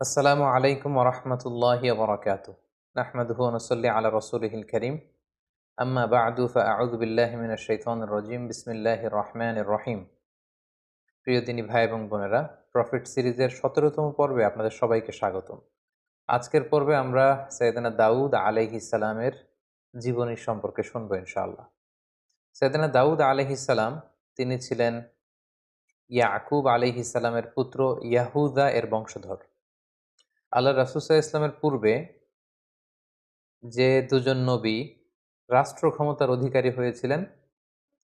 আসসালামু আলাইকুম ওরহমতুল্লাহি ওবরাকাতুহ। নাহমাদুহু ওয়া নুসাল্লি আলা রাসূলিহিল কারীম। আম্মা বা'দু ফাআউযু বিল্লাহি মিনাশ শাইতানির রাজীম। বিসমিল্লাহির রহমানির রহিম। প্রিয় দিনী ভাই এবং বোনেরা, প্রফিট সিরিজের ১৭তম পর্বে আপনাদের সবাইকে স্বাগতম। আজকের পর্বে আমরা সাইয়েদনা দাউদ আলাইহিস সালামের জীবনী সম্পর্কে শুনবো ইনশাআল্লাহ। সাইয়েদনা দাউদ আলাইহিস সালাম তিনি ছিলেন ইয়াকুব আলাইহিস সালামের পুত্র ইয়াহুদা এর বংশধর। আল্লাহ রাসূল সাল্লাল্লাহু আলাইহি ওয়াসাল্লামের পূর্বে যে দুজন নবী রাষ্ট্র ক্ষমতার অধিকারী হয়েছিলেন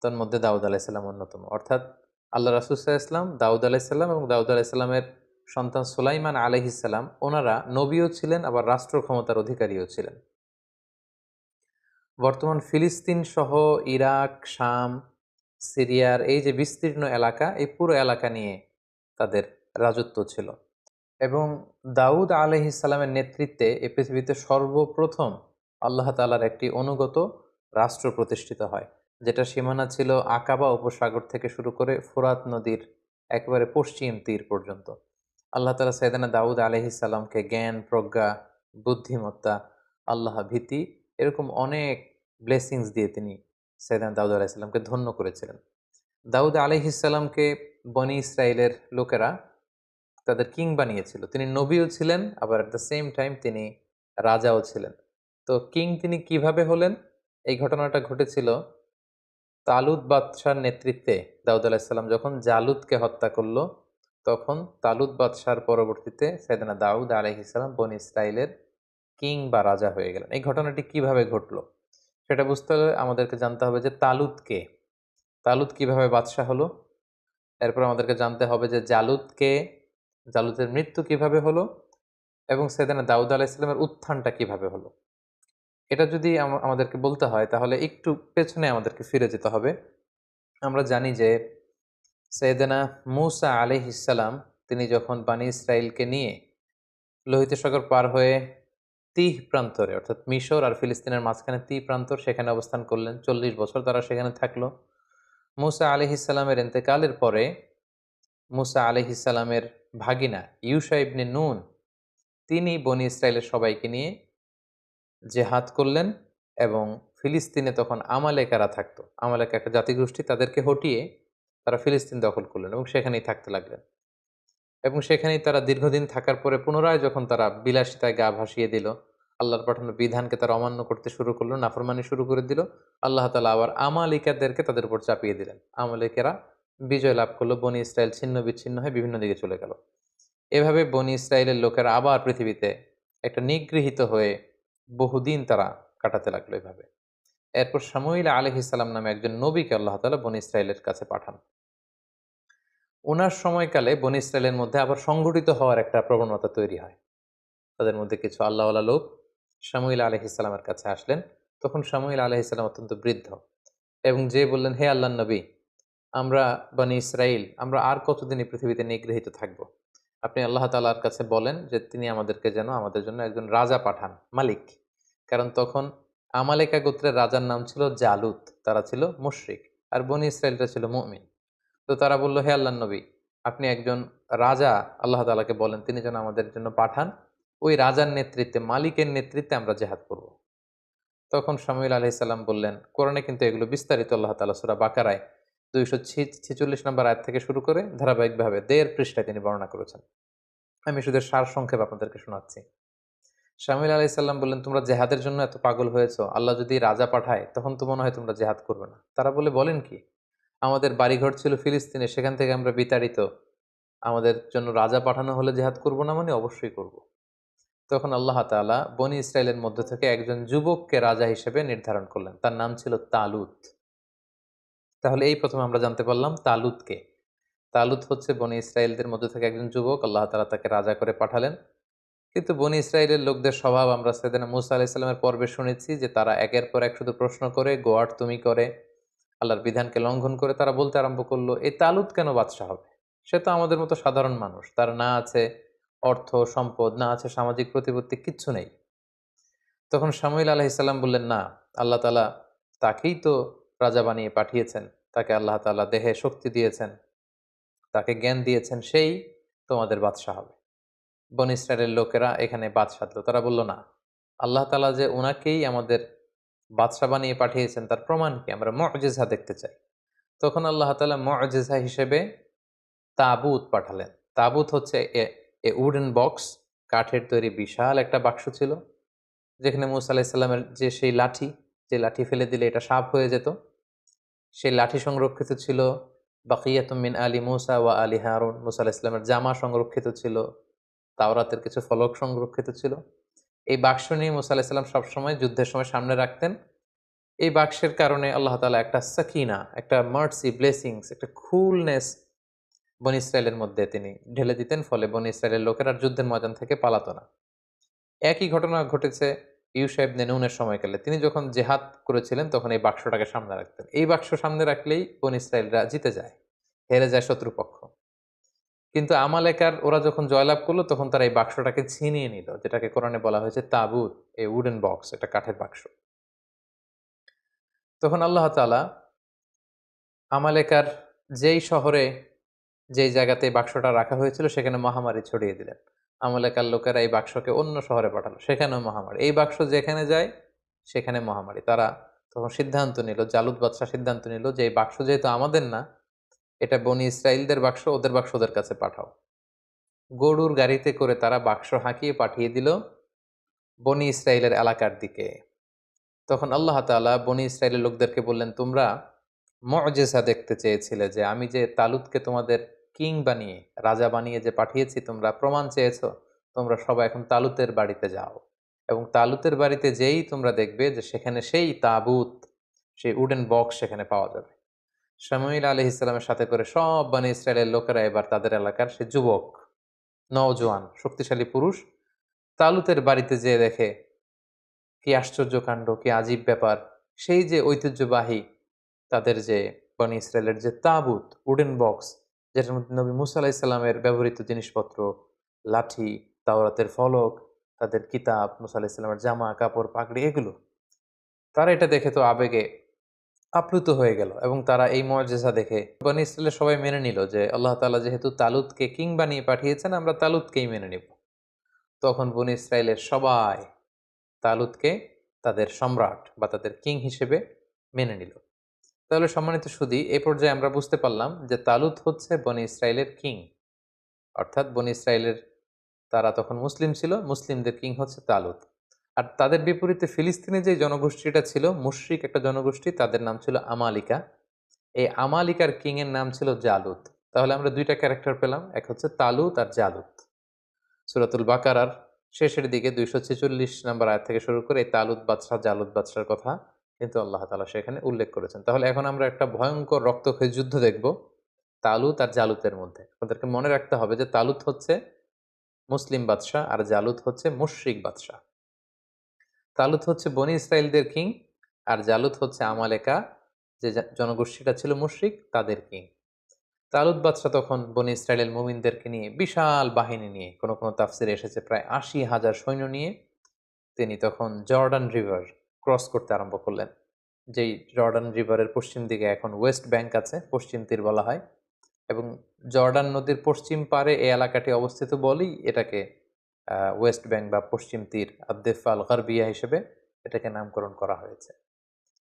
তার মধ্যে দাউদ আলাইসাল্লাম অন্যতম। অর্থাৎ আল্লাহ রাসূল সাল্লাল্লাহু আলাইহি ওয়াসাল্লাম, দাউদ আলাইসাল্লাম এবং দাউদ আলাইসাল্লামের সন্তান সুলাইমান আলাইহিসসালাম ওনারা নবীও ছিলেন, আবার রাষ্ট্র ক্ষমতার অধিকারীও ছিলেন। বর্তমান ফিলিস্তিন সহ ইরাক, শাম, সিরিয়ার এই যে বিস্তীর্ণ এলাকা, এই পুরো এলাকা নিয়ে তাদের রাজত্ব ছিল। এবং দাউদ আলাইহিসসালামের নেতৃত্বে এ পৃথিবীতে সর্বপ্রথম আল্লাহ তাআলার একটি অনুগত রাষ্ট্র প্রতিষ্ঠিত হয়, যেটা সীমানা ছিল আকাবা উপসাগর থেকে শুরু করে ফোরাত নদীর একেবারে পশ্চিম তীর পর্যন্ত। আল্লাহ তাআলা সাইয়েদনা দাউদ আলাইহিসসালামকে জ্ঞান, প্রজ্ঞা, বুদ্ধিমত্তা, আল্লাহ ভীতি এরকম অনেক ব্লেসিংস দিয়ে তিনি সাইয়েদনা দাউদ আলাইহিসসালামকে ধন্য করেছিলেন। দাউদ আলাইহিসসালামকে বনি ইসরাইলের লোকেরা তাদের কিং বানিয়েছিল। তিনি নবীও ছিলেন, আবার এট দ্য সেম টাইম তিনি রাজাও ছিলেন। তো কিং তিনি কিভাবে হলেন? এই ঘটনাটা ঘটেছিল তালুত বাদশার নেতৃত্বে। দাউদ আলাইহিসসালাম যখন জালুতকে হত্যা করল, তখন তালুত বাদশার পরবর্তীতে সাইয়েদনা দাউদ আলাইহিসসালাম বনি ইসরাইলের কিং বা রাজা হয়ে গেলেন। এই ঘটনাটি কিভাবে ঘটল সেটা বুঝতে হলে আমাদেরকে জানতে হবে যে তালুত কে, তালুত কিভাবে বাদশাহ হলো। এরপর আমাদেরকে জানতে হবে যে জালুত কে, জালুতের মৃত্যু কিভাবে হলো, এবং সাইয়েদনা দাউদ আলাইহিসসালামের উত্থানটা কিভাবে হলো। এটা যদি আমাদেরকে বলতে হয় তাহলে একটু পেছনে আমাদেরকে ফিরে যেতে হবে। আমরা জানি যে সাইয়েদনা মূসা আলাইহিসসালাম তিনি যখন বানি ইসরাইলকে নিয়ে লোহিত সাগর পার হয়ে তিহ প্রান্তরে, অর্থাৎ মিশর আর ফিলিস্তিনের মাঝখানে তিহ প্রান্তর, সেখানে অবস্থান করলেন। ৪০ বছর তারা সেখানে থাকলো। মূসা আলাইহিসসালামের ইন্তেকালের পরে মূসা আলাইহিসসালামের ভাগিনা ইউশা ইবনে নুন তিনি বনি ইসরাইলের সবাইকে নিয়ে জেহাদ করলেন, এবং ফিলিস্তিনে তখন আমালেকারা থাকতো। আমালেকা একটা জাতিগোষ্ঠী, তাদেরকে হটিয়ে তারা ফিলিস্তিন দখল করলেন এবং সেখানেই থাকতে লাগলেন। এবং সেখানেই তারা দীর্ঘদিন থাকার পরে পুনরায় যখন তারা বিলাসিতায় গা ভাসিয়ে দিল, আল্লাহর পাঠানো বিধানকে তারা অমান্য করতে শুরু করলো, নাফরমানি শুরু করে দিল, আল্লাহ তাআলা আবার আমালিকাদেরকে তাদের উপর চাপিয়ে দিলেন। আমালিকেরা বিজয় লাভ করলো, বনি ইসরাইল ছিন্ন বিচ্ছিন্ন হয়ে বিভিন্ন দিকে চলে গেল। এভাবে বনি ইসরাইলের লোকেরা আবার পৃথিবীতে একটা নিগৃহীত হয়ে বহুদিন তারা কাটাতে লাগলো এভাবে। এরপর শামুইল আলাইহিস সালাম নামে একজন নবীকে আল্লাহ তাআলা বনি ইসরাইলের কাছে পাঠান। উনার সময়কালে বনি ইসরাইলের মধ্যে আবার সংগঠিত হওয়ার একটা প্রবণতা তৈরি হয়। তাদের মধ্যে কিছু আল্লাহওয়ালা লোক শামুইল আলাইহিস সালামের কাছে আসলেন। তখন শামুইল আলাইহিস সালাম অত্যন্ত বৃদ্ধ, এবং যে বললেন, হে আল্লাহর নবী, আমরা বনি ইসরাইল আমরা আর কতদিন এই পৃথিবীতে নিগৃহীত থাকব? আপনি আল্লাহ তাআলার কাছে বলেন যে তিনি আমাদেরকে যেন আমাদের জন্য একজন রাজা পাঠান, মালিক। কারণ তখন আমালেকা গোত্রের রাজার নাম ছিল জালুত, তারা ছিল মুশরিক, আর বনি ইসরাইলরা ছিল মুমিন। তো তারা বলল, হে আল্লাহর নবী, আপনি একজন রাজা আল্লাহ তাআলাকে বলেন তিনি যেন আমাদের জন্য পাঠান, ওই রাজার নেতৃত্বে, মালিকের নেতৃত্বে আমরা জেহাদ করব। তখন শামুইল আলাইহিস সালাম বললেন, কোরআনে কিন্তু এগুলো বিস্তারিত আল্লাহ তাআলা সূরা বাকারায় ২৪৬ নম্বর আয়াত থেকে শুরু করে ধারাবাহিকভাবে ১.৫ পৃষ্ঠায় তিনি বর্ণনা করেছেন। আমি শুধু সার সংক্ষেপ আপনাদেরকে শোনাচ্ছি। শামুইল আলাইহিস সালাম বললেন, তোমরা জেহাদের জন্য এত পাগল হয়েছো, আল্লাহ যদি রাজা পাঠায় তখন তো মনে হয় তোমরা জেহাদ করবে না। তারা বলেন কি, আমাদের বাড়িঘর ছিল ফিলিস্তিনে, সেখান থেকে আমরা বিতাড়িত, আমাদের জন্য রাজা পাঠানো হলে জেহাদ করব না? মানে অবশ্যই করব। তখন আল্লাহ তাআলা বনি ইসরাইলের মধ্য থেকে একজন যুবককে রাজা হিসেবে নির্ধারণ করলেন, তার নাম ছিল তালুত। তাহলে এই প্রথমে আমরা জানতে পারলাম তালুতকে। তালুত হচ্ছে বনি ইসরাইলদের মধ্যে থেকে একজন যুবক, আল্লাহ তাআলা তাকে রাজা করে পাঠালেন। কিন্তু বনি ইসরাইলের লোকদের স্বভাব আমরা সাইয়েদনা মূসা আলাইহিস সালামের পর্বে শুনেছি যে তারা একের পর এক শুধু প্রশ্ন করে, গোয়াট তুমি করে, আল্লাহর বিধানকে লঙ্ঘন করে। তারা বলতে আরম্ভ করলো, এই তালুত কেন বাদশাহ হবে? সে তো আমাদের মতো সাধারণ মানুষ, তার না আছে অর্থ সম্পদ, না আছে সামাজিক প্রতিপত্তি, কিচ্ছু নেই। তখন শামুইল আলাইহিস সালাম বললেন, না, আল্লাহ তাআলা তাকেই তো রাজা বানিয়ে পাঠিয়েছেন, তাকে আল্লাহ তাআলা দেহে শক্তি দিয়েছেন, তাকে জ্ঞান দিয়েছেন, সেই তোমাদের বাদশাহ হবে। বনী ইসরায়েলের লোকেরা এখানে বাদ সাধলো। তারা বলল, না, আল্লাহ তাআলা যে ওনাকেই আমাদের বাদশা বানিয়ে পাঠিয়েছেন তার প্রমাণ কি? আমরা মুআজিজা দেখতে চাই। তখন আল্লাহ তাআলা মুআজিজা হিসেবে তাবুত পাঠালেন। তাবুত হচ্ছে এ উডেন বক্স, কাঠের তৈরি বিশাল একটা বাক্স ছিল, যেখানে মূসা আলাইহিস সালামের যে সেই লাঠি, যে লাঠি ফেলে দিলে এটা সাপ হয়ে যেত, সেই লাঠি সংরক্ষিত ছিল। বাকিয়াতুম মিন আলি মূসা ওয়া আলি হারুন, মূসা আলাইহিস সালামের জামা সংরক্ষিত ছিল। তাওরাতের কিছু ফলক সংরক্ষিত ছিল। এই বাক্স নিয়ে মূসা আলাইহিস সালাম সবসময় যুদ্ধের সময় সামনে রাখতেন। এই বাক্সের কারণে আল্লাহ তাআলা একটা সাকিনা, একটা মার্সি, ব্লেসিংস, একটা কুলনেস বনী ইসরায়েলের মধ্যে তিনি ঢেলে দিতেন। ফলে বনী ইসরায়েলের লোকেরা আর যুদ্ধের ময়দান থেকে পালাতো না। একই ঘটনা ঘটেছে ইউশা ইবনে নুনের সময়কালে। তিনি যখন জেহাদ করেছিলেন তখন এই বাক্সটাকে সামনে রাখতেন। এই বাক্স সামনে রাখলেই বনী ইসরায়েলরা জিতে যায়, হেরে যায় শত্রুপক্ষ। কিন্তু আমালেকার ওরা যখন জয়লাভ করলো তখন তারা এই বাক্সটাকে ছিনিয়ে নিল, যেটাকে কোরআনে বলা হয়েছে তাবুত, এ উডেন বক্স, এটা কাঠের বাক্স। তখন আল্লাহ তাআলা আমালেকার যেই শহরে, যেই জায়গাতে এই বাক্সটা রাখা হয়েছিল সেখানে মহামারী ছড়িয়ে দিলেন। আমালেকার লোকেরা এই বাক্সকে অন্য শহরে পাঠালো, সেখানেও মহামারী। এই বাক্স যেখানে যায় সেখানে মহামারী। তারা তখন সিদ্ধান্ত নিল, জালুত বাদশাহ সিদ্ধান্ত নিল যে এই বাক্স যেহেতু আমাদের না, এটা বনী ইসরাইলদের বাক্স, ওদের বাক্স ওদের কাছে পাঠাও। গরুর গাড়িতে করে তারা বাক্স হাঁকিয়ে পাঠিয়ে দিল বনী ইসরাইলের এলাকার দিকে। তখন আল্লাহ তাআলা বনী ইসরাইলের লোকদেরকে বললেন, তোমরা মুআজিজা দেখতে চেয়েছিলে, যে আমি যে তালুতকে তোমাদের কিং বানিয়ে, রাজা বানিয়ে যে পাঠিয়েছি, তোমরা প্রমাণ চেয়েছো। তোমরা সবাই এখন তালুতের বাড়িতে যাও, এবং তালুতের বাড়িতে যেই তোমরা দেখবে যে সেখানে সেই তাবুত, সেই উডেন বক্স সেখানে পাওয়া যাবে। শামুইল আলাইহিস সালামের সাথে করে সব বনী ইসরাইলের লোকেরা এবার তাদের এলাকার সে যুবক, নওজোয়ান, শক্তিশালী পুরুষ তালুতের বাড়িতে যেয়ে দেখে কি আশ্চর্য কাণ্ড, কি আজীব ব্যাপার। সেই যে ঐতিহ্যবাহী তাদের যে বনী ইসরায়েলের যে তাবুত, উডেন বক্স, যেটার মধ্যে নবী মুসা আলাইহিস সালামের ব্যবহৃত জিনিসপত্র, লাঠি, তাওরাতের ফলক, তাদের কিতাব, মুসা আলাইহিস সালামের জামা কাপড় পাগড়ি, এগুলো তারা এটা দেখে তো আবেগে আপ্লুত হয়ে গেল, এবং তারা এই মুআজিজা দেখে বনী ইসরায়েলের সবাই মেনে নিল যে আল্লাহ তাআলা যেহেতু তালুতকে কিং বানিয়ে পাঠিয়েছেন, আমরা তালুতকেই মেনে নিব। তখন বনী ইসরায়েলের সবাই তালুতকে তাদের সম্রাট বা তাদের কিং হিসেবে মেনে নিল। তাহলে সম্মানিত সুধী, এ পর্যায়ে আমরা বুঝতে পারলাম যে তালুত হচ্ছে বনী ইসরায়েলের কিং, অর্থাৎ বনী ইসরায়েলের তারা তখন মুসলিম ছিল, মুসলিমদের কিং হচ্ছে তালুত। আর তাদের বিপরীতে ফিলিস্তিনে যে জনগোষ্ঠীটা ছিল, মুশরিক একটা জনগোষ্ঠী, তাদের নাম ছিল আমালিকা। এই আমালিকার কিং এর নাম ছিল জালুত। তাহলে আমরা দুইটা ক্যারেক্টার পেলাম, এক হচ্ছে তালুত আর জালুত। সূরাতুল বাকারার শেষের দিকে 246 নম্বর আয়াত থেকে শুরু করে এই তালুত বাদশাহ, জালুত বাদশার কথা কিন্তু আল্লাহ তাআলা সেখানে উল্লেখ করেছেন। তাহলে এখন আমরা একটা ভয়ঙ্কর রক্তক্ষয়ী যুদ্ধ দেখব তালুত আর জালুতের মধ্যে। আমাদেরকে মনে রাখতে হবে যে তালুত হচ্ছে মুসলিম বাদশাহ আর জালুত হচ্ছে মুশরিক বাদশাহ। তালুত হচ্ছে বনী ইসরায়েলদের কিং, আর জালুত হচ্ছে আমালেকা, যে জনগোষ্ঠীটা ছিল মুশরিক, তাদের কিং। তালুত বাদশাহ তখন বনী ইসরায়েলের মুমিনদেরকে নিয়ে বিশাল বাহিনী নিয়ে, কোনো কোনো তাফসিরে এসেছে প্রায় 80,000 সৈন্য নিয়ে, তিনি তখন জর্ডান রিভার ক্রস করতে আরম্ভ করলেন। যেই জর্ডান রিভারের পশ্চিম দিকে এখন ওয়েস্ট ব্যাংক আছে, পশ্চিম তীর বলা হয়, এবং জর্ডান নদীর পশ্চিম পারে এই এলাকাটি অবস্থিত বলেই এটাকে ওয়েস্ট ব্যাংক বা পশ্চিম তীর, আদ্দেফা আল গারবিয়া হিসেবে এটাকে নামকরণ করা হয়েছে।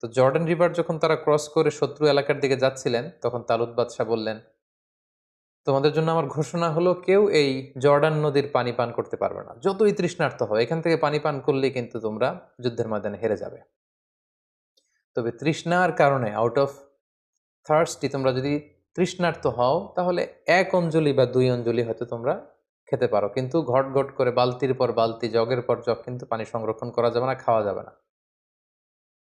তো জর্ডান রিভার যখন তারা ক্রস করে শত্রু এলাকার দিকে যাচ্ছিলেন, তখন তালুত বাদশাহ বললেন, তোমাদের জন্য আমার ঘোষণা হলো, কেউ এই জর্ডান নদীর পানি পান করতে পারবে না, যতই তৃষ্ণার্ত হয়। এখান থেকে পানি পান করলে কিন্তু তোমরা যুদ্ধের ময়দানে হেরে যাবে। তবে তৃষ্ণার কারণে, আউট অফ থার্স্টি, তোমরা যদি তৃষ্ণার্ত হও তাহলে 1 অঞ্জলি বা 2 অঞ্জলি হয়তো তোমরা খেতে পারো, কিন্তু ঘট ঘট করে বালতির পর বালতি, জগের পর জগ কিন্তু পানি সংরক্ষণ করা যাবে না, খাওয়া যাবে না।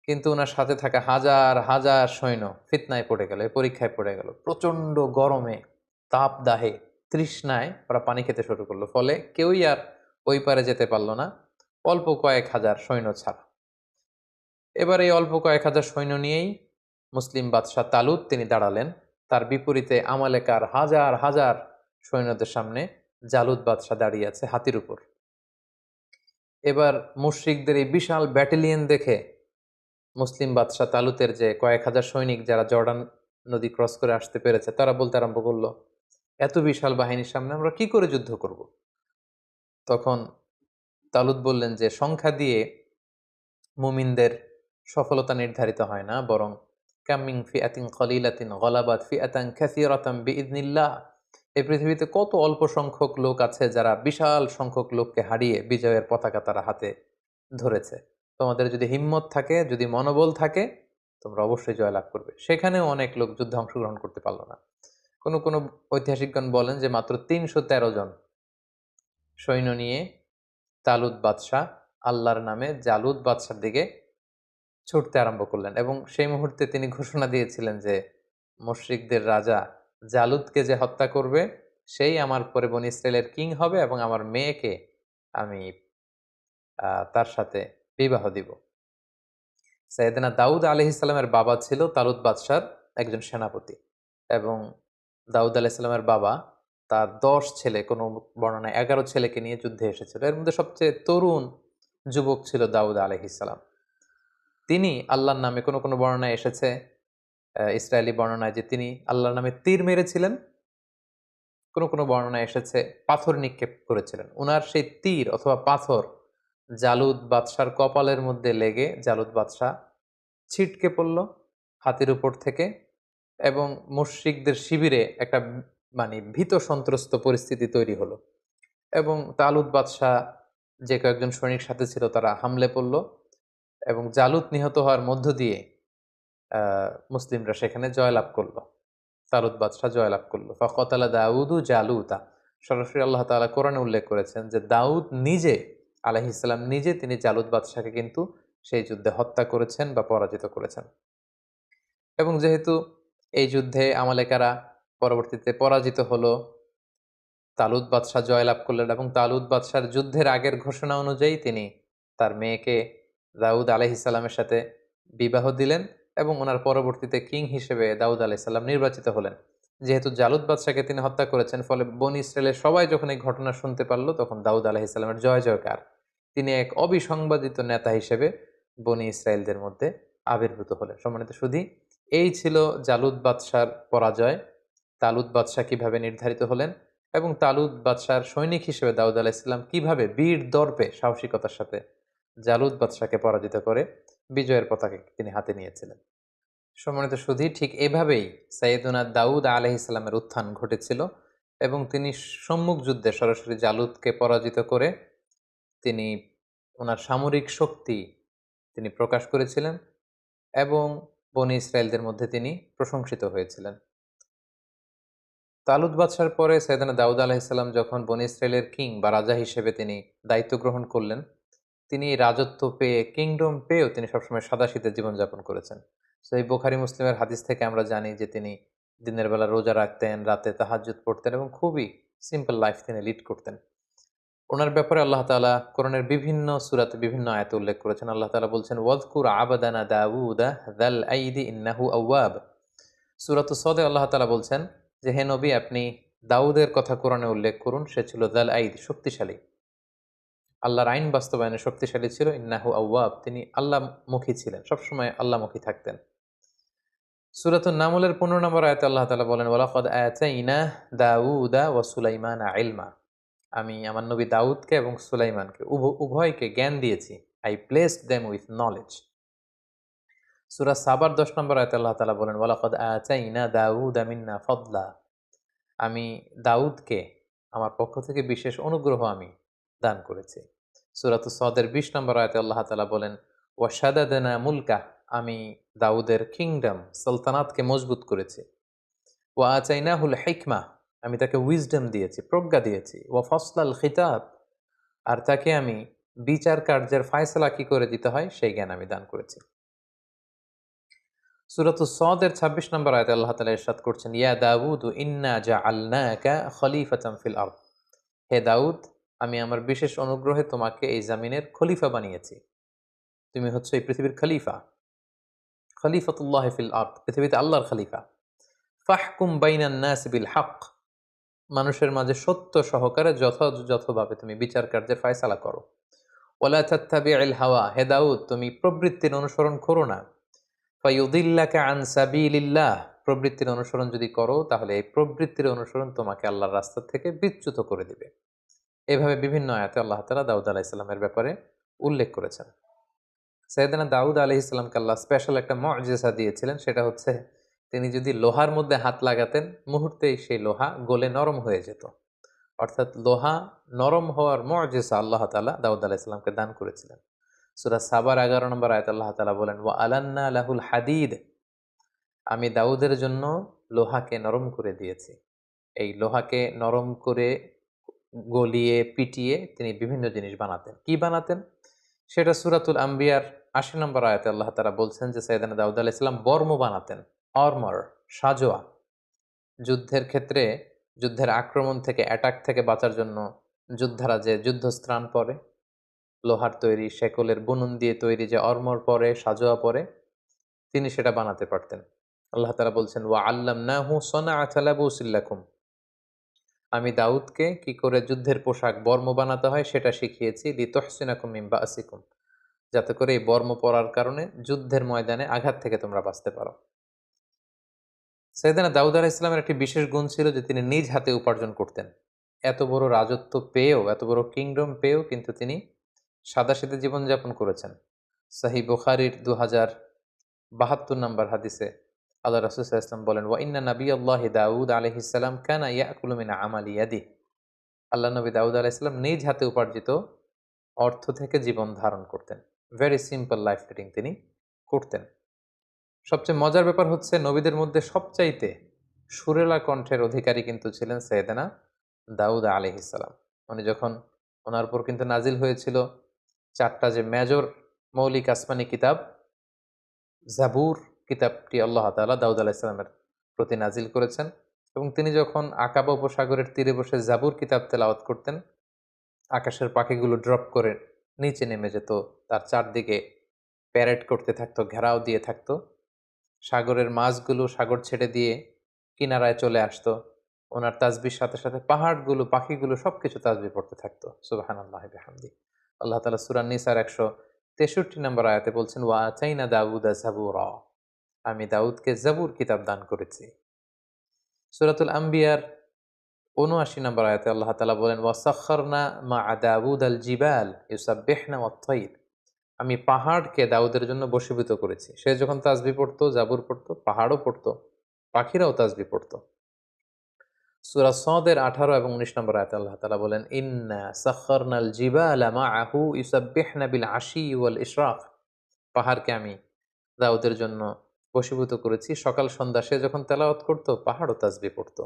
কিন্তু ওনার সাথে থাকা হাজার হাজার সৈন্য ফিতনায় পড়ে গেল, এই পরীক্ষায় পড়ে গেল। প্রচন্ড গরমে, তাপ দাহে, তৃষ্ণায় ওরা পানি খেতে শুরু করলো। ফলে কেউই আর ওই পারে যেতে পারলো না, অল্প কয়েক হাজার সৈন্য ছাড়া। এবার এই অল্প কয়েক হাজার সৈন্য নিয়েই মুসলিম বাদশাহ তালুত তিনি দাঁড়ালেন। তার বিপরীতে আমালেকার হাজার হাজার সৈন্যদের সামনে জালুত বাদশাহ দাঁড়িয়ে আছে হাতির উপর। এবার মুশরিকদের এই বিশাল ব্যাটালিয়ন দেখে মুসলিম বাদশাহ তালুতের যে কয়েক হাজার সৈনিক যারা জর্ডান নদী ক্রস করে আসতে পেরেছে, তারা বলতে আরম্ভ করলো, এত বিশাল বাহিনীর সামনে আমরা কি করে যুদ্ধ করব? তখন তালুত বললেন যে সংখ্যা দিয়ে মুমিনদের সফলতা নির্ধারিত হয় না, বরং কামিং ফিআতিন কলিলাতিন গলাবাত ফিআতান কাসীরাতাম বিইذনিল্লাহ। এই পৃথিবীতে কত অল্প সংখ্যক লোক আছে যারা বিশাল সংখ্যক লোককে হারিয়ে বিজয়ের পতাকা তারা হাতে ধরেছে। তোমাদের যদি হিম্মত থাকে, যদি মনোবল থাকে, তোমরা অবশ্যই জয়লাভ করবে। সেখানেও অনেক লোক যুদ্ধে অংশগ্রহণ করতে পারলো না। কোনো কোনো ঐতিহাসিকগণ বলেন যে মাত্র ৩১৩ জন সৈন্য নিয়ে তালুত বাদশাহ আল্লাহর নামে জালুত বাদশার দিকে ছুটতে আরম্ভ করলেন, এবং সেই মুহূর্তে তিনি ঘোষণা দিয়েছিলেন যে মুশরিকদের রাজা জালুতকে যে হত্যা করবে সেই আমার পরে বনী ইসরায়েলের কিং হবে, এবং আমার মেয়েকে আমি তার সাথে বিবাহ দিব। সাইয়েদনা দাউদ আলাইহিস সালামের বাবা ছিল তালুত বাদশার একজন সেনাপতি, এবং দাউদ আলাইহিস সালামের বাবা তার 10 ছেলে, কোনো বর্ণনায় 11 ছেলেকে নিয়ে যুদ্ধে এসেছিল। এর মধ্যে সবচেয়ে তরুণ যুবক ছিল দাউদ আলাইহিস সালাম। তিনি আল্লাহর নামে, কোনো কোনো বর্ণনায় এসেছে ইসরায়েলি বর্ণনায় যে তিনি আল্লাহর নামে তীর মেরেছিলেন, কোনো কোনো বর্ণনায় এসেছে পাথর নিক্ষেপ করেছিলেন। উনার সেই তীর অথবা পাথর জালুত বাদশার কপালের মধ্যে লেগে জালুত বাদশাহ ছিটকে পড়ল হাতির উপর থেকে, এবং মুশরিকদের শিবিরে একটা মানে ভীত সন্ত্রস্ত পরিস্থিতি তৈরি হলো, এবং তালুত বাদশাহ যে কয়েকজন সৈনিক সাথে ছিল তারা হামলে পড়ল, এবং জালুত নিহত হওয়ার মধ্য দিয়ে মুসলিমরা সেখানে জয়লাভ করলো। তালুত বাদশাহ জয়লাভ করলো। ফাকতালা দাউদু জালুতা। সরাসরি আল্লাহ তাআলা কোরআনে উল্লেখ করেছেন যে দাউদ নিজে আলাইহিস সালাম নিজে তিনি জালুত বাদশাকে কিন্তু সেই যুদ্ধে হত্যা করেছেন বা পরাজিত করেছেন। এবং যেহেতু এই যুদ্ধে আমালেকারা পরবর্তীতে পরাজিত হলো, তালুত বাদশাহ জয়লাভ করলেন, এবং তালুত বাদশার যুদ্ধের আগের ঘোষণা অনুযায়ী তিনি তার মেয়েকে দাউদ আলাইহিস সালামের সাথে বিবাহ দিলেন, এবং ওনার পরবর্তীতে কিং হিসেবে দাউদ আলাইহিস সালাম নির্বাচিত হলেন। যেহেতু জালুত বাদশাকে তিনি হত্যা করেছেন, ফলে বনী ইসরায়েলের সবাই যখন এই ঘটনা শুনতে পারলো, তখন দাউদ আলাইহিস সালামের জয় জয়কার। তিনি এক অবিসংবাদিত নেতা হিসেবে বনী ইসরায়েলদের মধ্যে আবির্ভূত হলেন। সম্মানিত সুধী, এই ছিল জালুত বাদশার পরাজয়। তালুত বাদশাহ কিভাবে নির্ধারিত হলেন, এবং তালুত বাদশার সৈনিক হিসেবে দাউদ আলাইহিস সালাম কিভাবে বীর দর্পে সাহসিকতার সাথে জালুত বাদশাকে পরাজিত করে বিজয়ের পতাকা তিনি হাতে নিয়েছিলেন। সম্মানিত সুধী, ঠিক এভাবেই সাইয়েদুনা দাউদ আলাইহিস সালামের উত্থান ঘটেছিল, এবং তিনি সম্মুখ যুদ্ধে সরাসরি জালুতকে পরাজিত করে তিনি ওনার সামরিক শক্তি তিনি প্রকাশ করেছিলেন, এবং বনী ইসরায়েলদের মধ্যে তিনি প্রশংসিত হয়েছিলেন। তালুত বাদশার পরে সাইয়েদনা দাউদ আলাইহিস সালাম যখন বনী ইসরায়েলের কিং বা রাজা হিসেবে তিনি দায়িত্ব গ্রহণ করলেন, তিনি রাজত্ব পেয়ে, কিংডম পেয়েও তিনি সবসময় সাদাসিধে জীবনযাপন করেছেন। সো এই বুখারী মুসলিমের হাদিস থেকে আমরা জানি যে তিনি দিনের বেলা রোজা রাখতেন, রাতে তাহাজ্জুদ পড়তেন, এবং খুবই সিম্পল লাইফ তিনি লিড করতেন। ওনার ব্যাপারে আল্লাহ তাআলা কোরআনের বিভিন্ন সূরাতে বিভিন্ন আয়াতে উল্লেখ করেছেন। আল্লাহ তাআলা বলছেন, ওয়াযকুর আবাদানা দাউদা যাল আইদি ইন্নাহু আওয়াব। সূরাতুস সদে আল্লাহ তাআলা বলছেন যে হে নবী, আপনি দাউদের কথা কোরআনে উল্লেখ করুন, সে ছিল যাল আইদ, শক্তিশালী, আল্লাহর আইন বাস্তবায়নে শক্তিশালী ছিল। ইন্নাহু আওয়াব, তিনি আল্লাহমুখী ছিলেন, সবসময় আল্লাহমুখী থাকতেন। সূরাতুন নামলের 15 নম্বর আয়াতে আল্লাহ তাআলা বলেন, ওয়ালাকাদ আতাইনা দাউদা ওয়া সুলাইমানা ইলমা। আমি আমার নবী দাউদকে এবং সুলাইমানকে উভয়কে জ্ঞান দিয়েছি। I placed them with knowledge. সূরা সাবার 10 নম্বর আয়াতে আল্লাহ তাআলা বলেন, ওয়ালাকাদ আতাইনা দাউদা মিন্না ফাদলা। আমি দাউদকে আমার পক্ষ থেকে বিশেষ অনুগ্রহ আমি দান করেছি। সূরাতুস সদের 20 নম্বর আয়াতে আল্লাহ তাআলা বলেন, ওয়াশাদাদনা মুলকা। আমি দাউদের কিংডম, সালতানাতকে মজবুত করেছি। ওয়া আতাইনাহুল হিকমা। আমি তাকে উইজডম দিয়েছি, প্রজ্ঞা দিয়েছি। ওয়া ফাসলাল খিতাব। আর তাকে আমি বিচার কার্যের ফায়সালা কি করে দিতে হয় সেই জ্ঞান আমি দান করেছি। সূরাতুস সদের 26 নম্বর আয়াতে আল্লাহ তাআলা ইরশাদ করছেন, ইয়া দাউদ ইন্না জাআলনাকা খলিফাতান ফিল আরদ। হে দাউদ, আমি আমার বিশেষ অনুগ্রহে তোমাকে এই জমিনের খলিফা বানিয়েছি। তুমি হচ্ছে এই পৃথিবীর খলিফা। খলিফাতুল্লাহ ফিল আরদ, পৃথিবীতে আল্লাহর খলিফা। ফাহকুম বাইনান নাস বিল হক। মানুষের মাঝে সত্য সহকারে যথাযথভাবে তুমি বিচার কার্যের ফায়সালা করো। ওয়ালা তাত্তাবিউল হাওয়া। হে দাউদ, তুমি প্রবৃত্তির অনুসরণ করো না। ফায়ুদিল্লাকা আন সাবিলিল্লাহ। প্রবৃত্তির অনুসরণ যদি করো, তাহলে এই প্রবৃত্তির অনুসরণ তোমাকে আল্লাহর রাস্তা থেকে বিচ্যুত করে দিবে। এভাবে বিভিন্ন আয়াতে আল্লাহ তাআলা দাউদ আলাইহিসসালামের ব্যাপারে উল্লেখ করেছেন। সাইয়েদনা দাউদ আলাইহিসসালামকে আল্লাহ স্পেশাল একটা মুআজিজা দিয়েছিলেন, সেটা হচ্ছে তিনি যদি লোহার মধ্যে হাত লাগাতেন মুহূর্তেই সেই লোহা গলে নরম হয়ে যেত। অর্থাৎ লোহা নরম হওয়ার মুআজিজা আল্লাহ তাআলা দাউদ আলাইহিসসালামকে দান করেছিলেন। সূরা সাবার 11 নম্বর আয়াতে আল্লাহ তাআলা বলেন, ওয়া আলান্না লাহুল হাদিদ, আমি দাউদের জন্য লোহাকে নরম করে দিয়েছি। এই লোহাকে নরম করে গলিয়ে পিটিয়ে তিনি বিভিন্ন জিনিস বানাতেন। কি বানাতেন? সেটা সূরাতুল আম্বিয়ার ৮০ নম্বর আয়াতে আল্লাহ তাআলা বলছেন যে সাইয়েদনা দাউদ আলাইহিস সালাম বর্ম বানাতেন, আর্মর, সাজোয়া। যুদ্ধের ক্ষেত্রে যুদ্ধের আক্রমণ থেকে, অ্যাটাক থেকে বাঁচার জন্য যোদ্ধারা যে যুদ্ধস্ত্রাণ পরে, লোহার তৈরি শেকলের বুনন দিয়ে তৈরি যে আর্মর পরে, সাজোয়া পরে, তিনি সেটা বানাতে পারতেন। আল্লাহ তাআলা বলছেন, ওয়া আল্লামনাহু সনাআতা লাবুসিল লাকুম, আমি দাউদকে কি করে যুদ্ধের পোশাক বর্ম বানাতে হয় সেটা শিখিয়েছি, লিতুহসিনাকুম মিন বাসিকুম, যাতে করে এই বর্ম পরার কারণে যুদ্ধের ময়দানে আঘাত থেকে তোমরা বাঁচতে পারো। সাইয়েদনা দাউদ আলাইহিস সালামের একটি বিশেষ গুণ ছিল যে তিনি নিজ হাতে উপার্জন করতেন। এত বড় রাজত্ব পেয়েও, এত বড় কিংডম পেয়েও কিন্তু তিনি সাদাসিধে জীবনযাপন করেছেন। সহিহ বুখারীর 2072 নম্বর হাদিসে আল্লাহ রাসূল সাল্লাল্লাহু আলাইহি ওয়াসাল্লাম বলেন, ওয়া ইন্না নাবিয়াল্লাহি দাউদ আলাইহিস সালাম কানা ইয়াকুলু মিন আমালি ইয়াদিহি, আল্লাহ নবী দাউদ আলাইহিস সালাম নিজ হাতে উপার্জিত অর্থ থেকে জীবন ধারণ করতেন। ভেরি সিম্পল লাইফ লিডিং তিনি করতেন। সবচেয়ে মজার ব্যাপার হচ্ছে নবীদের মধ্যে সবচাইতে সুরেলা কণ্ঠের অধিকারী কিন্তু ছিলেন সাইয়েদনা দাউদ আলাইহিস সালাম। উনি যখন, ওনার উপর কিন্তু নাজিল হয়েছিল 4টা যে মেজর মৌলিক আসমানি কিতাব, জাবুর কিতাবটি আল্লাহ তাআলা দাউদ আলাইহিস সালামের প্রতি নাজিল করেছেন, এবং তিনি যখন আকাবা উপসাগরের তীরে বসে জাবুর কিতাব তেলাওয়াত করতেন, আকাশের পাখিগুলো ড্রপ করে নিচে নেমে যেত, তার চারদিকে প্যারেড করতে থাকতো, ঘেরাও দিয়ে থাকতো। সাগরের মাছগুলো সাগর ছেড়ে দিয়ে কিনারায় চলে আসতো। ওনার তাসবির সাথে সাথে পাহাড়গুলো, পাখিগুলো সবকিছু তাসবিহ পড়তে থাকতো। সুবহানাল্লাহি বিহামদি। আল্লাহ তাআলা সূরা নিসার 163 নম্বর আয়াতে বলছেন, ওয়া আতাইনা দাউদা জাবুরা, আমি দাউদকে জাবুর কিতাব দান করেছি। সূরাতুল আম্বিয়ার ৭৯ নম্বর আয়াতে আল্লাহ তাআলা বলেন, ওয়া সাখখারনা মা'a দাউদ আল জিবাল ইউসাব্বিহনা ওয়াত তায়র, আমি পাহাড়কে দাউদের জন্য বশীভূত করেছি। সে যখন তাসবিহ পড়তো, জাবুর পড়তো, পাহাড়ও পড়তো, পাখিরাও তাসবিহ পড়তো। সূরা সদের 18 এবং 19 নম্বর আয়াতে আল্লাহ তাআলা বলেন, ইন্না সাখখারনাল জিবালা মা'আহু ইউসাব্বিহনা বিল আশি ওয়াল ইশরাক, পাহাড়কে আমি দাউদের জন্য বশীভূত করেছি। সকাল সন্ধ্যা সে যখন তেলাওয়াত করতো, পাহাড়ও তাসবিহ পড়তো।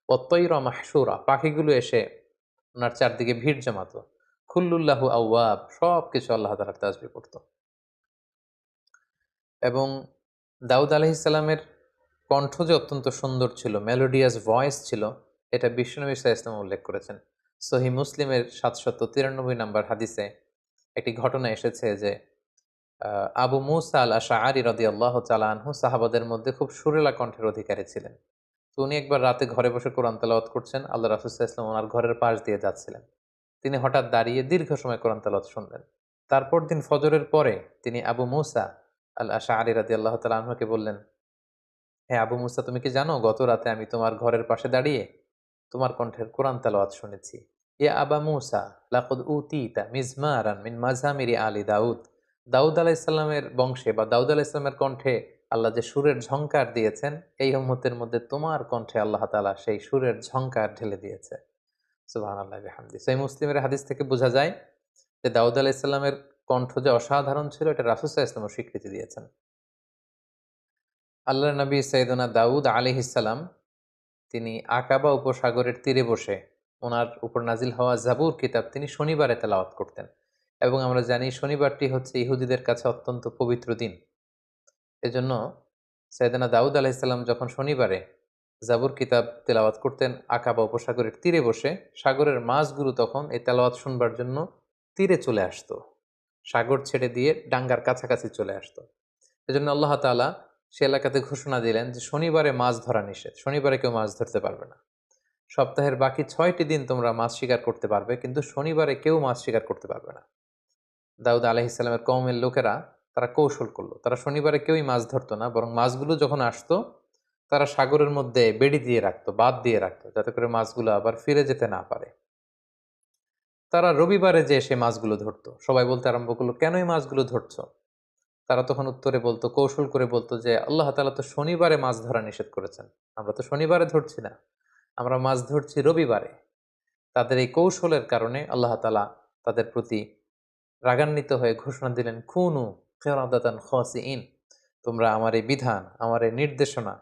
ওয়াত তায়রা মাহশুরা, পাখিগুলো এসে ওনার চারদিকে ভিড় জমাতো। কুল্লুল্লাহু আওয়াব, সবকিছু আল্লাহ তাআলার তাসবিহ পড়তো। এবং দাউদ আলাইহিস সালামের কণ্ঠ যে অত্যন্ত সুন্দর ছিল, মেলোডিয়াস ভয়েস ছিল, এটা বিশ্বনবী সাল্লাল্লাহু আলাইহি ওয়াসাল্লাম উল্লেখ করেছেন। সহিহ মুসলিমের 793 নম্বর হাদিসে একটি ঘটনা এসেছে যে আবু মুসা আল আশআরী রাদিয়াল্লাহু তাআলা আনহু সাহাবাদের মধ্যে খুব সুরেলা কণ্ঠের অধিকারী ছিলেন। তো উনি একবার রাতে ঘরে বসে কোরআন তেলাওয়াত করছেন, আল্লাহ রাসূল সাল্লাল্লাহু আলাইহি ওয়াসাল্লাম ওনার ঘরের পাশ দিয়ে যাচ্ছিলেন। তিনি হঠাৎ দাঁড়িয়ে দীর্ঘ সময় কোরআন তেলাওয়াত শুনলেন। তারপর দিন ফজরের পরে তিনি আবু মুসা আল আশআরী রাদিয়াল্লাহু তাআলা আনহুকে বললেন, হ্যাঁ আবু মুসা, তুমি কি জানো গত রাতে আমি তোমার ঘরের পাশে দাঁড়িয়ে তোমার কণ্ঠের কোরআন তেলাওয়াত শুনেছি। ইয়া আবা মুসা লাকাদ উতিতা মিজমারান মিন মাজামিরি আলি দাউদ, দাউদ আলাইহিস সালামের বংশে বা দাউদ আলাইহিস সালামের কণ্ঠে আল্লাহ যে সুরের ঝংকার দিয়েছেন, এই উম্মতের মধ্যে তোমার কণ্ঠে আল্লাহ তাআলা সেই সুরের ঝংকার ঢেলে দিয়েছে। সুবহানাল্লাহি বিহামদি। সহিহ মুসলিমের হাদিস থেকে বোঝা যায় যে দাউদ আলাইহিস সালামের কণ্ঠ যে অসাধারণ ছিল, এটা রাসূল সাল্লাল্লাহু আলাইহি ওয়াসাল্লাম স্বীকৃতি দিয়েছেন। আল্লাহর নবী সাইয়েদনা দাউদ আলাইহিস সালাম তিনি আকাবা উপসাগরের তীরে বসে ওনার উপর নাজিল হওয়া জাবুর কিতাব তিনি শনিবারে তেলাওয়াত করতেন। এবং আমরা জানি শনিবারটি হচ্ছে ইহুদিদের কাছে অত্যন্ত পবিত্র দিন। এজন্য সাইয়েদনা দাউদ আলাইহিস সালাম যখন শনিবারে জাবুর কিতাব তেলাওয়াত করতেন আকাবা উপসাগরের তীরে বসে, সাগরের মাছগুলো তখন এই তেলাওয়াত শুনবার জন্য তীরে চলে আসতো, সাগর ছেড়ে দিয়ে ডাঙ্গার কাছাকাছি চলে আসতো। এজন্য আল্লাহ তাআলা সে এলাকাতে ঘোষণা দিলেন যে শনিবারে মাছ ধরা নিষেধ, শনিবারে কেউ মাছ ধরতে পারবে না। সপ্তাহের বাকি 6টি দিন তোমরা মাছ শিকার করতে পারবে, কিন্তু শনিবারে কেউ মাছ শিকার করতে পারবে না। দাউদ আলাইহিস সালামের কওমের লোকেরা তারা কৌশল করলো, তারা শনিবারে কেউই মাছ ধরতো না, বরং মাছগুলো যখন আসতো তারা সাগরের মধ্যে বেড়ি দিয়ে রাখতো, বাঁধ দিয়ে রাখতো, যাতে করে মাছগুলো আবার ফিরে যেতে না পারে। তারা রবিবারে যে সে মাছগুলো ধরতো, সবাই বলতে আরম্ভ করলো, কেন এই মাছগুলো ধরছো? তারা তখন উত্তরে বলতো, কৌশল করে বলতো যে আল্লাহ তাআলা তো শনিবারে মাছ ধরা নিষেধ করেছেন, আমরা তো শনিবারে ধরছি না, আমরা মাছ ধরছি রবিবারে। তাদের এই কৌশলের কারণে আল্লাহ তাআলা তাদের প্রতি রাগান্বিত হয়ে ঘোষণা দিলেন, কুনু কিরাদাতান খাসিইন, তোমরা আমার এই বিধান, আমার এই নির্দেশনা,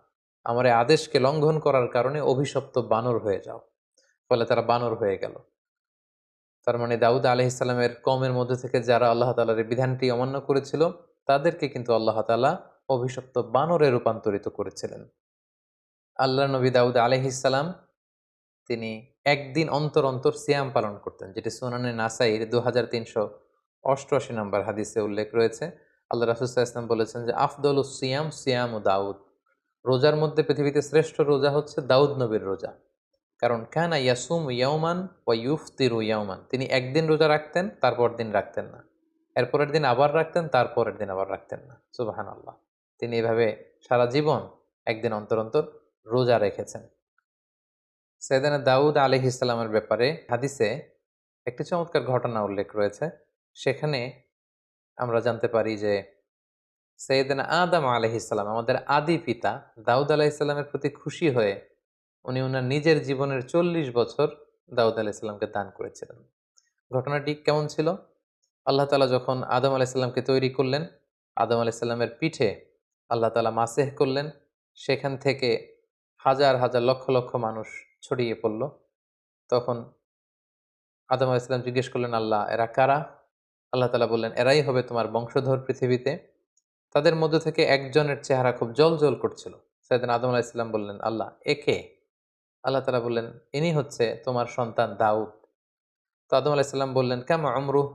আমার এই আদেশকে লঙ্ঘন করার কারণে অভিশপ্ত বানর হয়ে যাও। ফলে তারা বানর হয়ে গেল। তার মানে দাউদ আলাইহিস সালামের কওমের মধ্যে থেকে যারা আল্লাহ তাআলার এই বিধানটি অমান্য করেছিল, তাদেরকে কিন্তু আল্লাহ তাআলা অভিশপ্ত বানরে রূপান্তরিত করেছিলেন। আল্লাহর নবী দাউদ আলাইহিস সালাম তিনি একদিন অন্তর অন্তর সিয়াম পালন করতেন, যেটি সুনানে নাসাইর 2388 নম্বর হাদিসে উল্লেখ রয়েছে। আল্লাহ রাসূল সাল্লাল্লাহু আলাইহি ওয়াসাল্লাম বলেছেন যে আফদলুস সিয়াম সিয়ামু দাউদ, রোজার মধ্যে পৃথিবীতে শ্রেষ্ঠ রোজা হচ্ছে দাউদ নবীর রোজা। কারণ কানা ইয়াসুম ইয়াওমান ওয়া ইউফতিরু ইয়াওমান, তিনি একদিন রোজা রাখতেন, তারপর দিন রাখতেন না, এরপরের দিন আবার রাখতেন, তারপরের দিন আবার রাখতেন না। সুবহানাল্লাহ। তিনি এভাবে সারা জীবন একদিন অন্তর অন্তর রোজা রেখেছেন। সাইয়েদানা দাউদ আলাইহিস সালামের ব্যাপারে হাদিসে একটি চমৎকার ঘটনা উল্লেখ রয়েছে। সেখানে আমরা জানতে পারি যে সাইয়েদানা আদম আলাইহিস সালাম, আমাদের আদি পিতা, দাউদ আলাইহিস সালামের প্রতি খুশি হয়ে উনি ওনার নিজের জীবনের 40 বছর দাউদ আলাইহিস সালামকে দান করেছিলেন। ঘটনাটি কেমন ছিল? আল্লাহ তাআলা যখন আদম আলাইহিস সালামকে তৈরি করলেন, আদম আলাইহিস সালামের পিঠে আল্লাহ তাআলা মাসেহ করলেন, সেখান থেকে হাজার হাজার লক্ষ লক্ষ মানুষ ছড়িয়ে পড়ল। তখন আদম আলাইহিস সালাম জিজ্ঞেস করলেন, আল্লাহ এরা কারা? আল্লাহ তাআলা বললেন, এরাই হবে তোমার বংশধর পৃথিবীতে। তাদের মধ্য থেকে একজনের চেহারা খুব জ্বলজ্বল করছিল। সাইয়েদনা আদম আলাইহিস সালাম বললেন, আল্লাহ এ কে? আল্লাহ তাআলা বললেন, ইনি হচ্ছে তোমার সন্তান দাউদ। তো আদম আলাইহিস সালাম বললেন, কামা উমরুহ,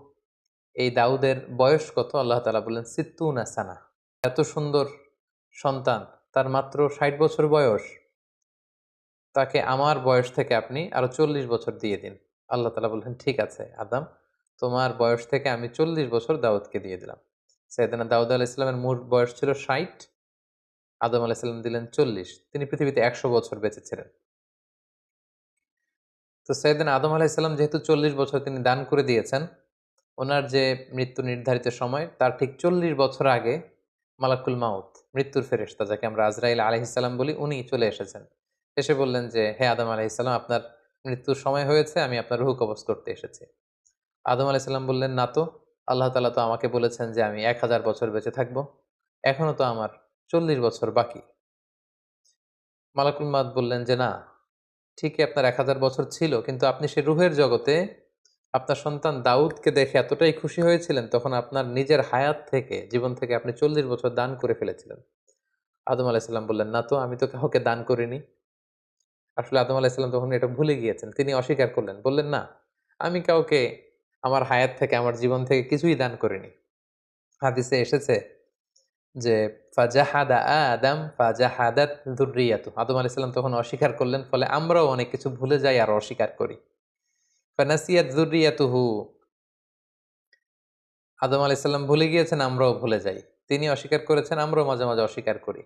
এই দাউদের বয়স কত? আল্লাহ তাআলা বললেন, সিত্তুনা সানা, এত সুন্দর সন্তান, তার মাত্র 60 বছর বয়স, তাকে আমার বয়স থেকে আপনি আরো 40 বছর দিয়ে দিন। আল্লাহ তাআলা বললেন, ঠিক আছে আদম, তোমার বয়স থেকে আমি 40 বছর দাউদকে দিয়ে দিলাম। সাইয়েদনা দাউদ আলাইহিস সালামের মোট বয়স ছিল 60, আদম আলাইহিস সালাম দিলেন 40, তিনি পৃথিবীতে 100 বছর বেঁচে ছিলেন। তো সাইয়েদনা আদম আলাইহিস সালাম যেহেতু 40 বছর তিনি দান করে দিয়েছেন, ওনার যে মৃত্যু নির্ধারিত সময় তার ঠিক 40 বছর আগে মালাকুল মাউত, মৃত্যুর ফেরেশতা, যাকে আমরা আজরাইল আলাইহিস সালাম বলি, উনি চলে এসেছেন। এসে বললেন যে, হে আদম আলাইহিস সালাম, আপনার মৃত্যুর সময় হয়েছে, আমি আপনার রূহ কবজ করতে এসেছি। আদম আলাইহিস সালাম বললেন, না তো, আল্লাহ তাআলা তো আমাকে বলেছেন যে আমি 1000 বছর বেঁচে থাকব, এখনো তো আমার 40 বছর বাকি। মালাকুল মাউত বললেন যে, না, ঠিকই আপনার 1000 বছর ছিল, কিন্তু আপনি সে রুহের জগতে আপনার সন্তান দাউদকে দেখে এতটাই খুশি হয়েছিলেন, তখন আপনার নিজের হায়াত থেকে, জীবন থেকে আপনি 40 বছর দান করে ফেলেছিলেন। আদম আলাইহিস সালাম বললেন, না তো, আমি তো কাউকে দান করিনি। আসলে আদম আলাইহিস সালাম তখন এটা ভুলে গিয়েছেন, তিনি অস্বীকার করলেন, বললেন, না, আমি কাউকে আমার হায়াত থেকে, আমার জীবন থেকে কিছুই দান করিনি। হাদিসে এসেছে যে ফাজাহাদা আদম ফাজাহাদাত যুররিয়াতু, আদম আলাইহিস সালাম তখন অস্বীকার করলেন, ফলে আমরাও অনেক কিছু ভুলে যাই আর অস্বীকার করি। ফানাসিয়াত যুররিয়াতুহু, আদম আলাইহিস সালাম ভুলে গিয়েছেন, আমরাও ভুলে যাই। তিনি অস্বীকার করেছেন, আমরাও মাঝে মাঝে অস্বীকার করি।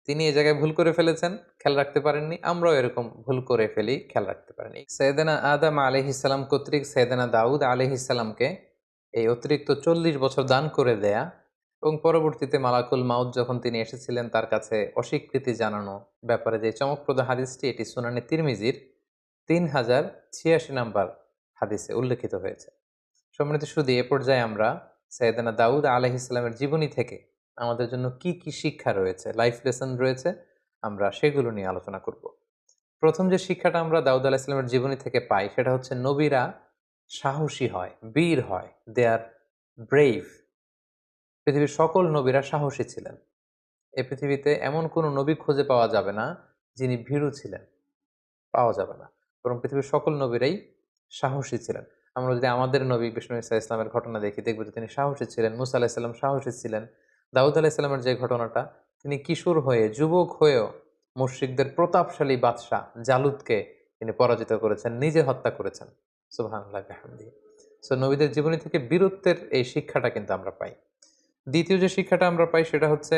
তিনি এই জায়গায় ভুল করে ফেলেছেন, খেয়াল রাখতে পারেননি, আমরাও এরকম ভুল করে ফেলি, খেয়াল রাখতে পারিনি। সাইয়েদনা আদম আলাইহিস সালাম কর্তৃক সাইয়েদনা দাউদ আলাইহিস সালামকে এই অতিরিক্ত 40 বছর দান করে দেয়া, এবং পরবর্তীতে মালাকুল মাউত যখন তিনি এসেছিলেন তার কাছে অস্বীকৃতি জানানো ব্যাপারে যে চমকপ্রদ হাদিসটি, এটি সুনানে তিরমিজির 3086 নম্বর হাদিসে উল্লেখিত হয়েছে। সম্মানিত সুধী, এ পর্যায়ে আমরা সাইয়েদনা দাউদ আলাইহিস সালামের জীবনী থেকে আমাদের জন্য কি কি শিক্ষা রয়েছে, লাইফ লেসন রয়েছে, আমরা সেগুলো নিয়ে আলোচনা করব। প্রথম যে শিক্ষাটা আমরা দাউদ আলাইহিস সালামের জীবনী থেকে পাই, সেটা হচ্ছে নবীরা সাহসী হয়, বীর হয়, দে আর ব্রেভ। পৃথিবীর সকল নবীরা সাহসী ছিলেন। এই পৃথিবীতে এমন কোনো নবী খুঁজে পাওয়া যাবে না যিনি ভীরু ছিলেন, পাওয়া যাবে না, বরং পৃথিবীর সকল নবীরাই সাহসী ছিলেন। আমরা যদি আমাদের নবী বিষ্ণু ইসা ইসলামের ঘটনা দেখি, দেখব যে তিনি সাহসী ছিলেন। মুসা আলাহিসাল্লাম সাহসী ছিলেন। দাউদ আলাহিসাল্লামের যে ঘটনাটা, তিনি কিশোর হয়ে, যুবক হয়েও মুশরিকদের প্রতাপশালী বাদশাহ জালুদকে তিনি পরাজিত করেছেন, নিজে হত্যা করেছেন। সুবহানাল্লাহ বিহামদিহি। সো নবীদের জীবনী থেকে বীরত্বের এই শিক্ষাটা কিন্তু আমরা পাই। দ্বিতীয় যে শিক্ষাটা আমরা পাই, সেটা হচ্ছে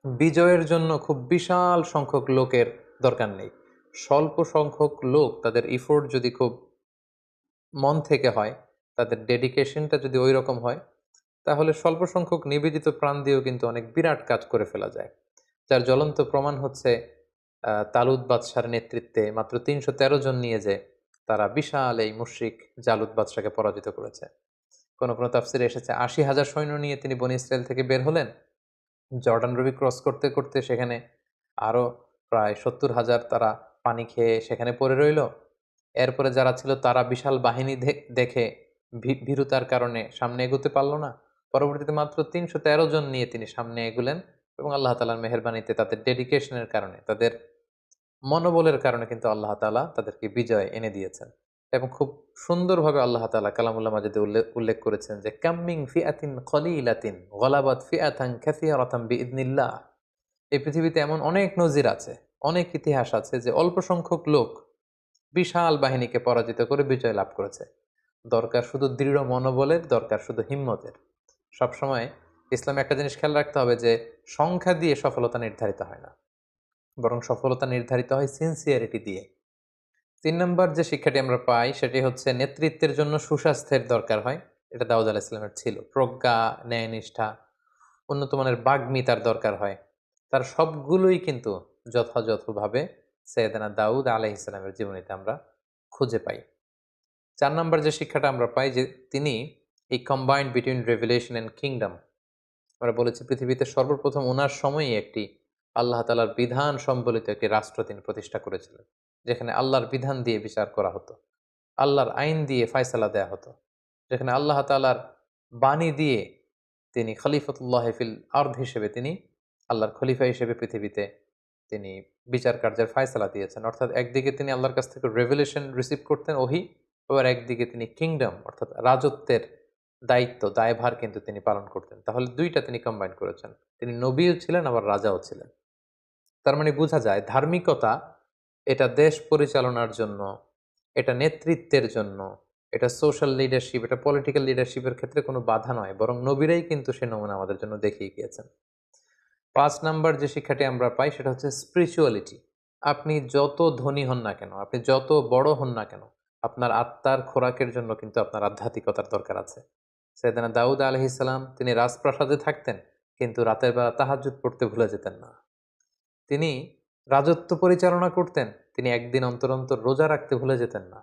বিজয়ের জন্য খুব বিশাল সংখ্যক লোকের দরকার নেই। স্বল্প সংখ্যক লোক তাদের ইফোর্ট যদি খুব মন থেকে হয়, তাদের ডেডিকেশনটা যদি ওই রকম হয়, তাহলে স্বল্প সংখ্যক নিবেদিত প্রাণ দিয়েও কিন্তু অনেক বিরাট কাজ করে ফেলা যায়। যার জ্বলন্ত প্রমাণ হচ্ছে তালুত বাদশার নেতৃত্বে মাত্র ৩১৩ জন নিয়ে যে তারা বিশাল এই মুশরিক জালুত বাদশাকে পরাজিত করেছে। কোনো কোনো তাফসিরে এসেছে ৮০,০০০ সৈন্য নিয়ে তিনি বনী ইসরায়েল থেকে বের হলেন। জর্ডান নদী ক্রস করতে করতে সেখানে আরও প্রায় ৭০,০০০ তারা পানি খেয়ে সেখানে পড়ে রইল। এরপরে যারা ছিল তারা বিশাল বাহিনী দেখে ভীরুতার কারণে সামনে এগোতে পারল না। পরবর্তীতে মাত্র ৩১৩ জন নিয়ে তিনি সামনে এগুলেন এবং আল্লাহ তাআলার মেহেরবানিতে তাদের ডেডিকেশনের কারণে, তাদের মনোবলের কারণে কিন্তু আল্লাহ তাআলা তাদেরকে বিজয় এনে দিয়েছেন। এবং খুব সুন্দরভাবে আল্লাহ তাআলা কালামুল্লাহ মাজিদে উল্লেখ করেছেন যে কাম মিন ফিআতিন কলিলাতিন গলাবাত ফিআতান কাসীরাতান বিইذনিল্লাহ। এই পৃথিবীতে এমন অনেক নজির আছে, অনেক ইতিহাস আছে যে অল্প সংখ্যক লোক বিশাল বাহিনীকে পরাজিত করে বিজয় লাভ করেছে। দরকার শুধু দৃঢ় মনোবলের, দরকার শুধু হিম্মতের। সবসময় ইসলামে একটা জিনিস খেয়াল রাখতে হবে যে সংখ্যা দিয়ে সফলতা নির্ধারিত হয় না, বরং সফলতা নির্ধারিত হয় সিনসিয়ারিটি দিয়ে। ৩ নম্বর যে শিক্ষাটি আমরা পাই সেটি হচ্ছে নেতৃত্বের জন্য সুস্বাস্থ্যের দরকার হয়। এটা দাউদ আলাইহিস সালামের ছিল। প্রজ্ঞা, ন্যায়নিষ্ঠা, উন্নত মানের বাগ্মিতার দরকার হয়। তার সবগুলোই কিন্তু যথাযথভাবে সাইয়েদনা দাউদ আলাইহিস সালামের জীবনীতে আমরা খুঁজে পাই। ৪ নম্বর যে শিক্ষাটা আমরা পাই যে তিনি এই combined between revelation and kingdom, আমরা বলেছি পৃথিবীতে সর্বপ্রথম উনার সময়ই একটি আল্লাহ তাআলার বিধান সম্বলিত একটি রাষ্ট্র তিনি প্রতিষ্ঠা করেছিলেন, যেখানে আল্লাহর বিধান দিয়ে বিচার করা হতো, আল্লাহর আইন দিয়ে ফায়সালা দেয়া হতো, যেখানে আল্লাহ তাআলার বাণী দিয়ে তিনি খলিফাতুল্লাহ ফিল আরদ হিসেবে, তিনি আল্লাহর খলিফা হিসেবে পৃথিবীতে তিনি বিচার কার্যের ফায়সালা দিয়েছেন। অর্থাৎ একদিকে তিনি আল্লাহর কাছ থেকে রেভেলেশন রিসিভ করতেন, ওহী, আবার একদিকে তিনি কিংডম অর্থাৎ রাজত্বের দায়িত্ব, দায়ভার কিন্তু তিনি পালন করতেন। তাহলে ২ টা তিনি কম্বাইন করেছেন। তিনি নবীও ছিলেন, আবার রাজাও ছিলেন। তার মানে বোঝা যায় ধার্মিকতা এটা দেশ পরিচালনার জন্য, এটা নেতৃত্বের জন্য, এটা সোশ্যাল লিডারশিপ, এটা পলিটিক্যাল লিডারশিপের ক্ষেত্রে কোনো বাধা নয়, বরং নবীরাই কিন্তু সে নমুনা আমাদের জন্য দেখিয়ে গিয়েছেন। ৫ নাম্বার যে শিক্ষাটি আমরা পাই সেটা হচ্ছে স্পিরিচুয়ালিটি। আপনি যত ধনী হন না কেন, আপনি যত বড় হন না কেন, আপনার আত্মার খোরাকের জন্য কিন্তু আপনার আধ্যাত্মিকতার দরকার আছে। সাইয়েদনা দাউদ আলাইহিস সালাম তিনি রাজপ্রাসাদে থাকতেন, কিন্তু রাতের বেলা তাহাজ্জুদ পড়তে ভুলে যেতেন না। তিনি রাজত্ব পরিচালনা করতেন, তিনি একদিন অন্তর অন্তর রোজা রাখতে ভুলে যেতেন না।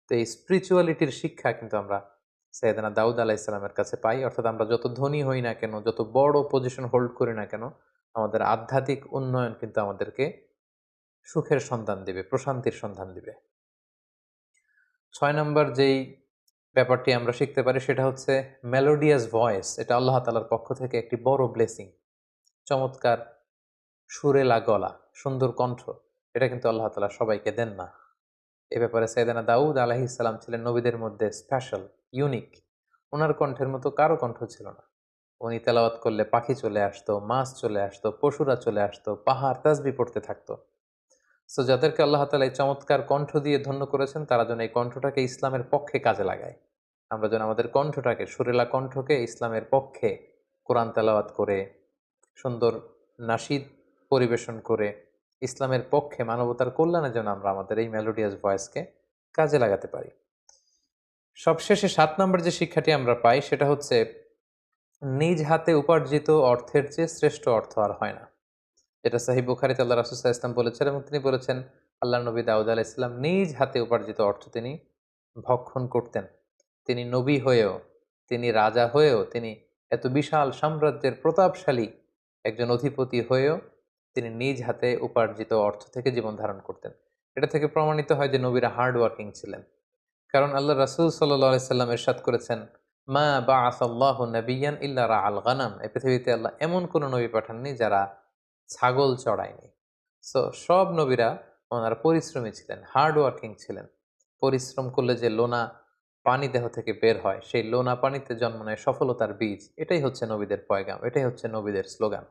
তো এই স্পিরিচুয়ালিটির শিক্ষা কিন্তু আমরা সাইয়েদনা দাউদ আলাইহিস সালামের কাছে পাই। অর্থাৎ আমরা যত ধনী হই না কেন, যত বড় পজিশন হোল্ড করি না কেন, আমাদের আধ্যাত্মিক উন্নয়ন কিন্তু আমাদেরকে সুখের সন্ধান দিবে, প্রশান্তির সন্ধান দিবে। ৬ নাম্বার যেই ব্যাপারটি আমরা শিখতে পারি সেটা হচ্ছে মেলোডিয়াস ভয়েস। এটা আল্লাহ তাআলার পক্ষ থেকে একটি বড় ব্লেসিং। চমৎকার সুরেলা গলা, সুন্দর কণ্ঠ, এটা কিন্তু আল্লাহ তাআলা সবাইকে দেন না। এ ব্যাপারে সাইয়েদনা দাউদ আলাইহিস সালাম ছিলেন নবীদের মধ্যে স্পেশাল, ইউনিক। উনার কণ্ঠের মতো কারো কণ্ঠ ছিল না। উনি তেলাওয়াত করলে পাখি চলে আসতো, মাছ চলে আসতো, পশুরা চলে আসতো, পাহাড় তাসবিহ পড়তে থাকতো। সো যাদেরকে আল্লাহ তাআলা এই চমৎকার কণ্ঠ দিয়ে ধন্য করেছেন, তারা যেন এই কণ্ঠটাকে ইসলামের পক্ষে কাজে লাগায়। আমরা যেন আমাদের কণ্ঠটাকে, সুরেলা কণ্ঠকে ইসলামের পক্ষে কোরআন তেলাওয়াত করে, সুন্দর নাশিদ পরিবেশন করে, ইসলামের পক্ষে, মানবতার কল্যাণে যেন আমরা আমাদের এই মেলোডিয়াস ভয়েসকে কাজে লাগাতে পারি। সবশেষে ৭ নম্বর যে শিক্ষাটি আমরা পাই সেটা হচ্ছে নিজ হাতে উপার্জিত অর্থের চেয়ে শ্রেষ্ঠ অর্থ আর হয় না। যেটা সহিহ বুখারীতে আল্লাহ রাসূল সাল্লাল্লাহু আলাইহি ওয়াসাল্লাম বলেছেন, এবং তিনি বলেছেন আল্লাহর নবী দাউদ আলাইহিস সালাম নিজ হাতে উপার্জিত অর্থ তিনি ভক্ষণ করতেন। তিনি নবী হয়েও, তিনি রাজা হয়েও, তিনি এত বিশাল সাম্রাজ্যের প্রতাপশালী একজন অধিপতি হয়েও তিনি নিজ হাতে উপার্জিত অর্থ থেকে জীবন ধারণ করতেন। এটা থেকে প্রমাণিত হয় যে নবীরা হার্ড ওয়ার্কিং ছিলেন। কারণ আল্লাহ রাসূল সাল্লাল্লাহু আলাইহি সাল্লাম ইরশাদ করেছেন, মা বাআসাল্লাহু নাবিয়্যান ইল্লা রাআল গানাম। এই পৃথিবীতে আল্লাহ এমন কোনো নবী পাঠাননি যারা ছাগল চড়ায়নি। সো সব নবীরা ওনারা পরিশ্রমী ছিলেন, হার্ড ওয়ার্কিং ছিলেন। পরিশ্রম করলে যে লোনা পানি দেহ থেকে বের হয়, সেই লোনা পানিতে জন্ম নেয় সফলতার বীজ। এটাই হচ্ছে নবীদের পয়গাম, এটাই হচ্ছে নবীদের স্লোগান।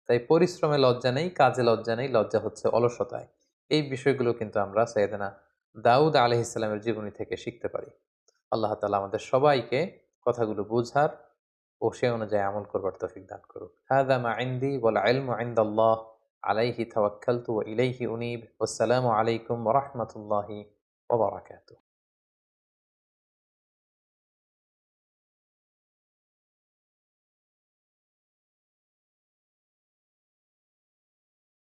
তাই পরিশ্রমে লজ্জা নেই, কাজে লজ্জা নেই, লজ্জা হচ্ছে অলসতায়। এই বিষয়গুলো কিন্তু আমরা সাইয়েদনা দাউদ আলাইহিস সালামের জীবনী থেকে শিখতে পারি। আল্লাহ তাআলা আমাদের সবাইকে কথাগুলো বুঝার ও সে অনুযায়ী আমল করবার তৌফিক দান করুক। হাযা মা ইনদি ওয়াল ইলমু ইনদাল্লাহ আলাইহি তাওয়াক্কালতু ওয়া ইলাইহি উনীব। ওয়াসসালামু আলাইকুম ওয়া রাহমাতুল্লাহি ওয়া বারাকাতুহু।